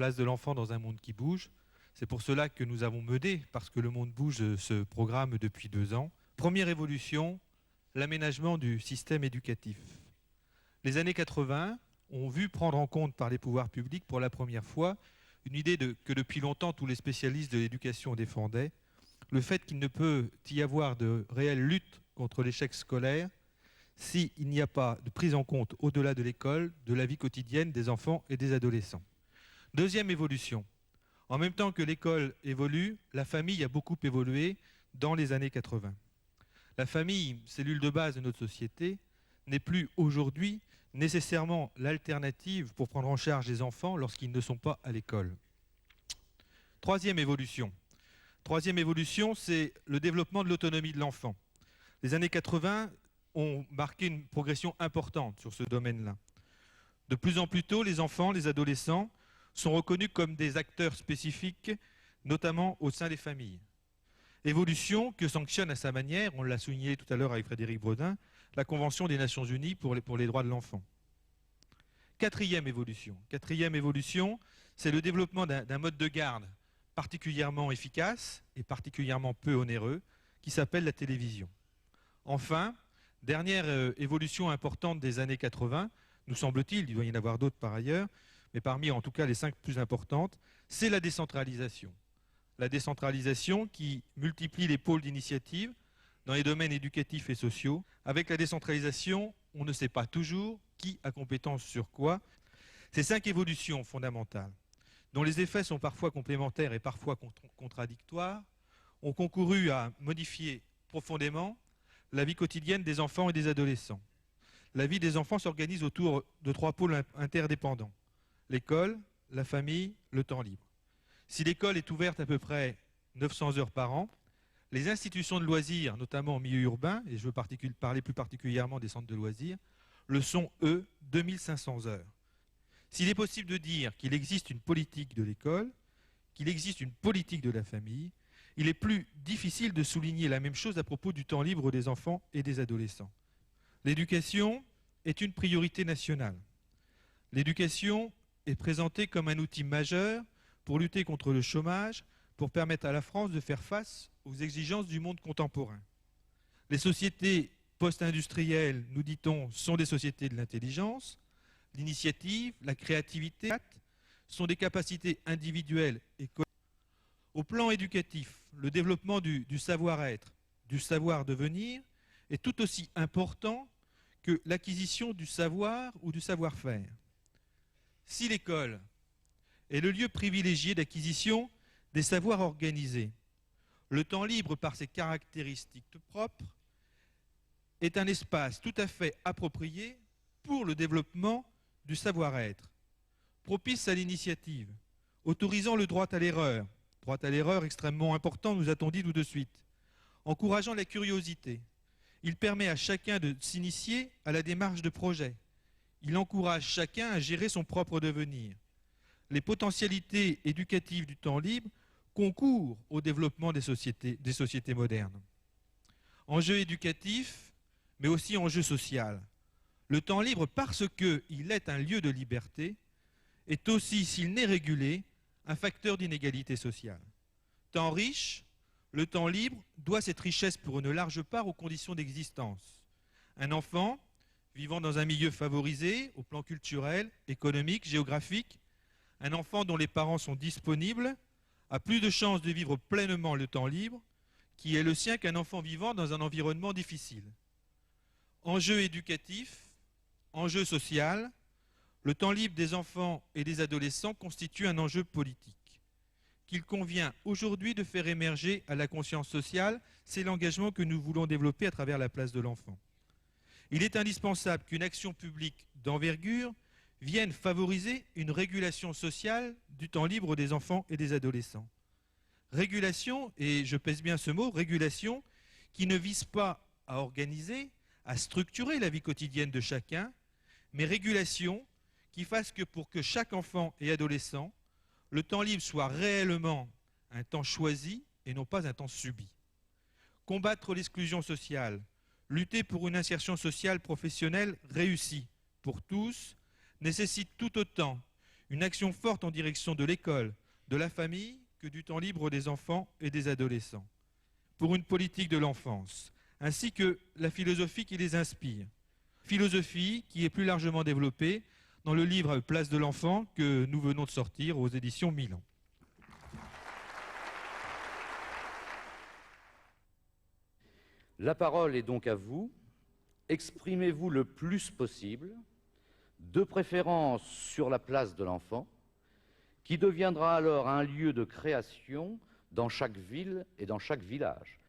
place de l'enfant dans un monde qui bouge. C'est pour cela que nous avons mené, parce que le monde bouge, ce programme depuis 2 ans. Première évolution, l'aménagement du système éducatif. Les années 80 ont vu prendre en compte par les pouvoirs publics pour la première fois une idée que depuis longtemps tous les spécialistes de l'éducation défendaient, le fait qu'il ne peut y avoir de réelle lutte contre l'échec scolaire s'il n'y a pas de prise en compte au-delà de l'école de la vie quotidienne des enfants et des adolescents. Deuxième évolution. En même temps que l'école évolue, la famille a beaucoup évolué dans les années 80. La famille, cellule de base de notre société, n'est plus aujourd'hui nécessairement l'alternative pour prendre en charge les enfants lorsqu'ils ne sont pas à l'école. Troisième évolution, c'est le développement de l'autonomie de l'enfant. Les années 80 ont marqué une progression importante sur ce domaine-là. De plus en plus tôt, les enfants, les adolescents sont reconnus comme des acteurs spécifiques, notamment au sein des familles. Évolution que sanctionne à sa manière, on l'a souligné tout à l'heure avec Frédéric Bredin, la Convention des Nations Unies pour les droits de l'enfant. Quatrième évolution, c'est le développement d'un mode de garde particulièrement efficace et particulièrement peu onéreux, qui s'appelle la télévision. Enfin, dernière évolution importante des années 80, nous semble-t-il, il doit y en avoir d'autres par ailleurs, mais parmi en tout cas les 5 plus importantes, c'est la décentralisation. La décentralisation qui multiplie les pôles d'initiative dans les domaines éducatifs et sociaux. Avec la décentralisation, on ne sait pas toujours qui a compétence sur quoi. Ces 5 évolutions fondamentales, dont les effets sont parfois complémentaires et parfois contradictoires, ont concouru à modifier profondément la vie quotidienne des enfants et des adolescents. La vie des enfants s'organise autour de 3 pôles interdépendants. L'école, la famille, le temps libre. Si l'école est ouverte à peu près 900 heures par an, les institutions de loisirs, notamment en milieu urbain, et je veux parler plus particulièrement des centres de loisirs, le sont, eux, 2500 heures. S'il est possible de dire qu'il existe une politique de l'école, qu'il existe une politique de la famille, il est plus difficile de souligner la même chose à propos du temps libre des enfants et des adolescents. L'éducation est une priorité nationale. L'éducation est présentée comme un outil majeur pour lutter contre le chômage, pour permettre à la France de faire face aux exigences du monde contemporain. Les sociétés post-industrielles, nous dit-on, sont des sociétés de l'intelligence. L'initiative, la créativité sont des capacités individuelles et collectives. Au plan éducatif, le développement du savoir-être, du savoir-devenir est tout aussi important que l'acquisition du savoir ou du savoir-faire. Si l'école est le lieu privilégié d'acquisition des savoirs organisés, le temps libre, par ses caractéristiques propres, est un espace tout à fait approprié pour le développement du savoir-être, propice à l'initiative, autorisant le droit à l'erreur extrêmement important, nous a-t-on dit tout de suite, encourageant la curiosité. Il permet à chacun de s'initier à la démarche de projet. Il encourage chacun à gérer son propre devenir. Les potentialités éducatives du temps libre concourent au développement des sociétés modernes. Enjeu éducatif, mais aussi enjeu social. Le temps libre, parce qu'il est un lieu de liberté, est aussi, s'il n'est régulé, un facteur d'inégalité sociale. Temps riche, le temps libre doit cette richesse pour une large part aux conditions d'existence. Un enfant vivant dans un milieu favorisé au plan culturel, économique, géographique, un enfant dont les parents sont disponibles a plus de chances de vivre pleinement le temps libre qui est le sien qu'un enfant vivant dans un environnement difficile. Enjeu éducatif, enjeu social, le temps libre des enfants et des adolescents constitue un enjeu politique qu'il convient aujourd'hui de faire émerger à la conscience sociale. C'est l'engagement que nous voulons développer à travers la place de l'enfant. Il est indispensable qu'une action publique d'envergure vienne favoriser une régulation sociale du temps libre des enfants et des adolescents. Régulation, et je pèse bien ce mot, régulation, qui ne vise pas à organiser, à structurer la vie quotidienne de chacun, mais régulation qui fasse que pour que chaque enfant et adolescent, le temps libre soit réellement un temps choisi et non pas un temps subi. Combattre l'exclusion sociale, lutter pour une insertion sociale professionnelle réussie pour tous, nécessite tout autant Une action forte en direction de l'école, de la famille, que du temps libre des enfants et des adolescents. Pour une politique de l'enfance, ainsi que la philosophie qui les inspire. Philosophie qui est plus largement développée dans le livre Place de l'enfant que nous venons de sortir aux éditions Milan. La parole est donc à vous. Exprimez-vous le plus possible, de préférence sur la place de l'enfant, qui deviendra alors un lieu de création dans chaque ville et dans chaque village.